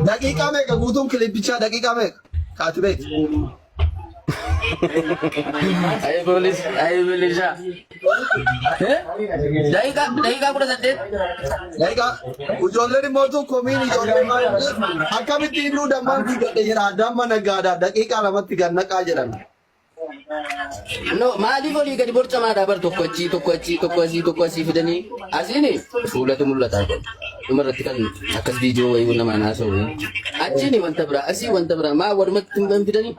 ደቂቃ ሜቀ ጉቱን ክሊፕ ብቻ ደቂቃ ሜቀ ካትቤት Ay polis siya. Dahiga ko na sa tit. Dahiga. Ujolle motu komini ijolle akkamitti innu damman fidadhe jira damma nagada daqiiqa lamatti ganna qajeran. No, maaliif olii gadi borcamaadha bar tokko achii fidanii asini fuulatu mul'ata. Dhumarratti kan akkas viidiyoo wayii namaa naasa'u. Achini wanta biraa asii wanta biraa maa walumatti hin fidanii.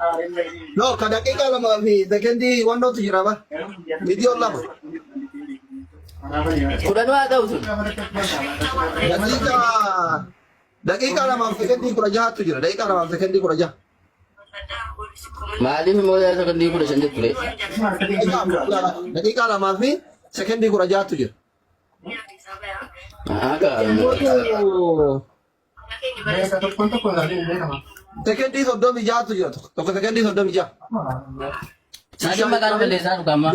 No, ka daqiiqa lama fi sekendi wannootu jira ba. Viidiyoo lama. Kudhanuu haa ta'u sun. Daqiiqa lama fi sekendi 16tu jira. Daqiiqa lama fi sekendi 16. Maaliif immoo sekendii 15 ture? Daqiiqa lamaa fi sekendii 16tu jira. Sekendii 36tu jira. Tokko sekendii 36. Saajin maqaan balleessaa dhugamaa.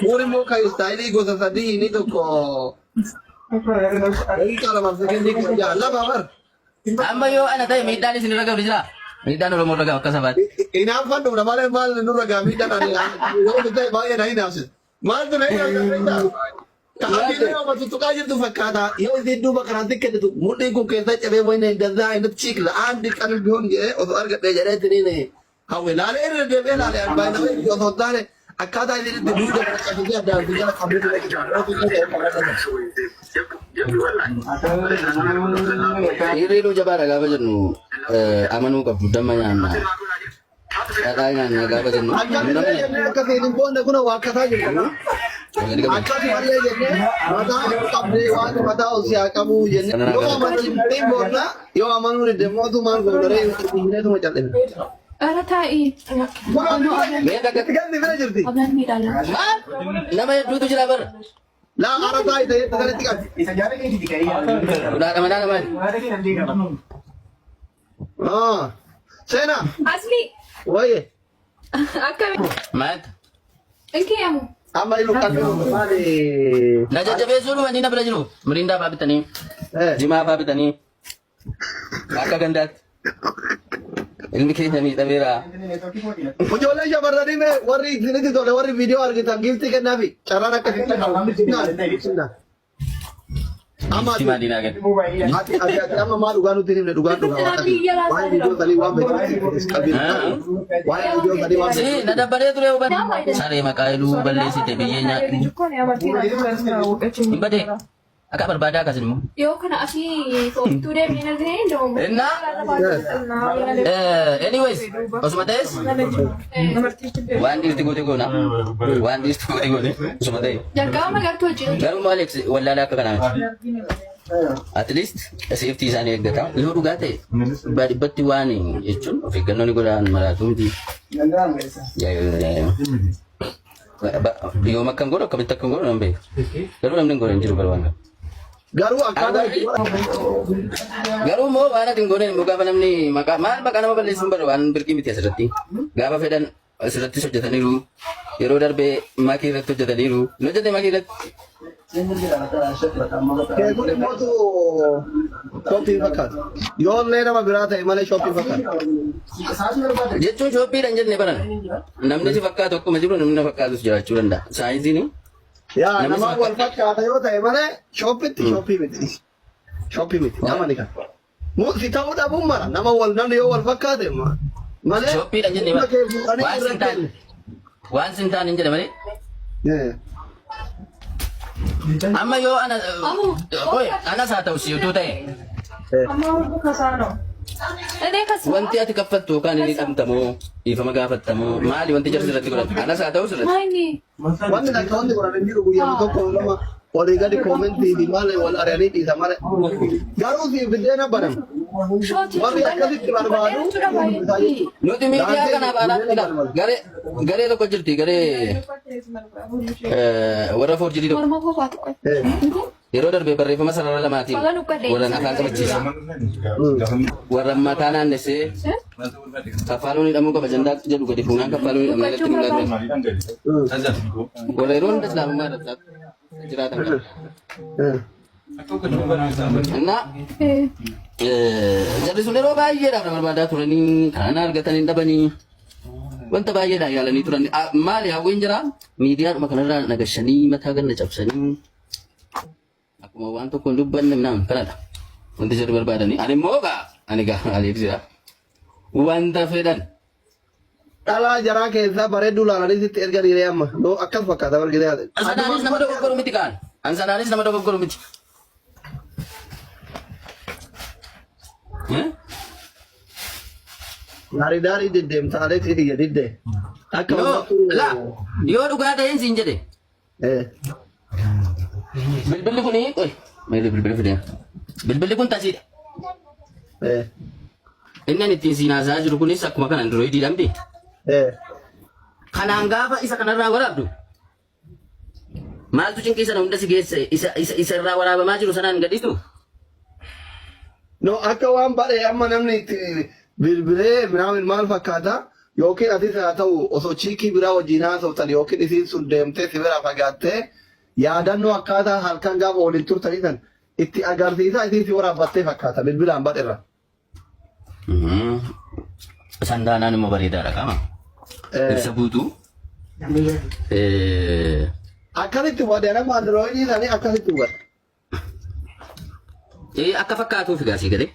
Muri immoo kan istaayilii gosa sadii inni tokko daqiiqa lamaa fi sekendii 16 lama bar. Amma yoo ana ta'e miidhaan isin irra gahu jira. Miidhaan Oromoo irra gahu akka sabaatti. Inaanfannu malee maal nurra gahu miidhaan ani yoo ta'e baay'ee na hinaafsisu. Maaltu na hinaafsisu? Kaa'anii yoo tuttuqaa jirtu fakkaata yoo isin duuba kanaan xiqqeessitu mudhiin kun keessa cabee wayna indazaa inni ciikla aandi kan bihoon jedhee osoo argadhee jedhee tiniin hawwe laalee irra deebi'ee laalee arbaa nama osoo taane akkaataa inni itti duuba kana qabsisee addaan biyya qabdee Hiriiruu jabaadha gaafa jennu amanuu qabdu damma nyaanna. Dhadhaa nyaanna gaafa jennu. Akka feelin boonde kun waa akkataa jirtu. Akkasumallee jennee mataa qabdee waan mataa osii haa qabu jennee yoo amanuu boonna yoo amanuu deddeemootu maal godharee hineetuma cal'ina. Ara taa'ii. Ganni bira jirti. Nama hedduutu jira bara. Laa ara taa'ii ta'ee sagaletti qabdi. Seenaa. Asli. Waye. Akkami. Maal? Inkiyamu. Amma ilu qabdu maali? Na jajjabeessuu dhumanii na bira jiru. Mirindaa fa'aa bitanii. Jimaa fa'aa bitanii. Akka gandaatti. Ilmi keenya miidhameera. Ijoollee shamarranii mee warri isinitti tole warri viidiyoo argitan giiftii kennaafi carraan akka fiixee qabu. Amma maal dhugaa nutti himne dhugaan dhugaa waan viidiyoo sadii waan beekamtii. Na dabbalee ture hubanna. Saree maqaa iluu balleessite biyyee nyaatti. Hin badee. Akka barbaadaa akkas immoo. Yoo kana asii fooftuu deemnee argine Anyways, osuma ta'es waan dhiirti goote goona. Waan dhiirti goote goote osuma ta'e. jalqabama gartuu hojii Garuu maal wallaalaa akka kanaa miti. At least safety isaanii eeggata. Yoo dhugaa ta'e dhibbatti waan jechuun of eeggannoo ni godhaan maraatu miti. Yoo makkan godhu akkamitti akka godhu nan beeku. Garuu namni hin godhu hin jiru barbaada. Garuu akkaataa Garuu immoo waan ati hin godhan immoo gaafa namni maqaa maal maqaa nama balleessuun bara waan birqii miti asirratti. Gaafa fedhan asirrattis hojjetaniiru. Yeroo darbee makii irratti hojjetaniiru. Hin hojjete makii irratti. kun immootu shopping fakkaata. Yoollee nama biraa ta'e malee shopping fakkaata. Jechuun shoppiidhaan jenne baran. Namni si fakkaatu akkuma jiru namni na fakkaatus jiraachuu danda'a. Saayinsiin Yaa nama wal fakkaata yoo ta'e malee shoppitti shoppii miti. Shoppii miti nama ni kan. Muuzi ta'uu dhabuun mara nama wal namni yoo wal fakkaate malee shoppiidhaan jenne baran. Waan sin taane hin jedhe malee. Amma yoo anas haa ta'u si utuu ta'e. Wanti ati kaffaltu yookaan inni dhabtamoo dhiifama gaafattamoo maali wanti jarsi irratti godhatu anas haa ta'u sirratti. Wanti akka wanti godhan jiru guyyaa tokko nama walii gadi koomentii fi maal wal ari'anii dhiisa malee. Garuu si biddeena banan. Warri akkasitti barbaadu. Nuti miidiyaa kanaaf alaatti garee tokko jirti garee warra foorjilii tokko. Yeroo darbee barreeffama sarara lamaatiin warreen afaan qabachiisa. Warra mataa naannessee kaffaaluun hidhamuu qaba jandaatti jedhu gadi fuunaan kaffaaluun hidhamuu irratti mul'atu. Warra yeroo hunda islaamummaa irratti jiraatan qaba. እና jarri sun yeroo baay'eedhaaf nama barbaadaa turanii kan argatanii dhabanii wanta baay'eedhaan yaalanii turan maali hawwiin jira miidiyaadhuma kanarraa nagashanii mataa ganna cabsanii akkuma waan tokko hin dubbanne naan kanadha wanti jarri barbaadanii ani immoo ani aliif jira wanta fedhan dhalaa jaraa keessaa bareedduu laalanii sitti erganiire amma noo akkas fakkaata bargitee haadha. Ansanaanis nama dogoggoru miti kaan ansanaanis nama dogoggoru miti. Gaarii deddeemtaalee si dhiyya diddee. Yoo dhugaa ta'een siin jedhe. Bilbilli kuni maali bilbilli fidee bilbilli kun tasiidha. Inni ani ittiin siin haasaa jiru kunis akkuma kana androidii dhamde. Kanaan gaafa isa kanarraa waraabdu maaltu cinqii sana hunda si geesse isa irraa waraabamaa jiru sanaan gadhiistu. No akka waan badhee amma namni itti bilbilee minaamin maal fakkaata yookiin atis haa ta'u osoo chiikii biraa wajjin haasoftan yookiin isiin sun deemtee si bira fagaattee yaadannoo akkaataa halkan gaafa waliin turtanii san itti agarsiisaa isiin si waraabbattee fakkaata bilbilaan badheerra. Sandaanaan immoo bareedaadha qaama. Ibsa guutuu. Akkasitti wadee nama androidii sanii akkasitti wada. Akka fakkaatuuf gaasii galee.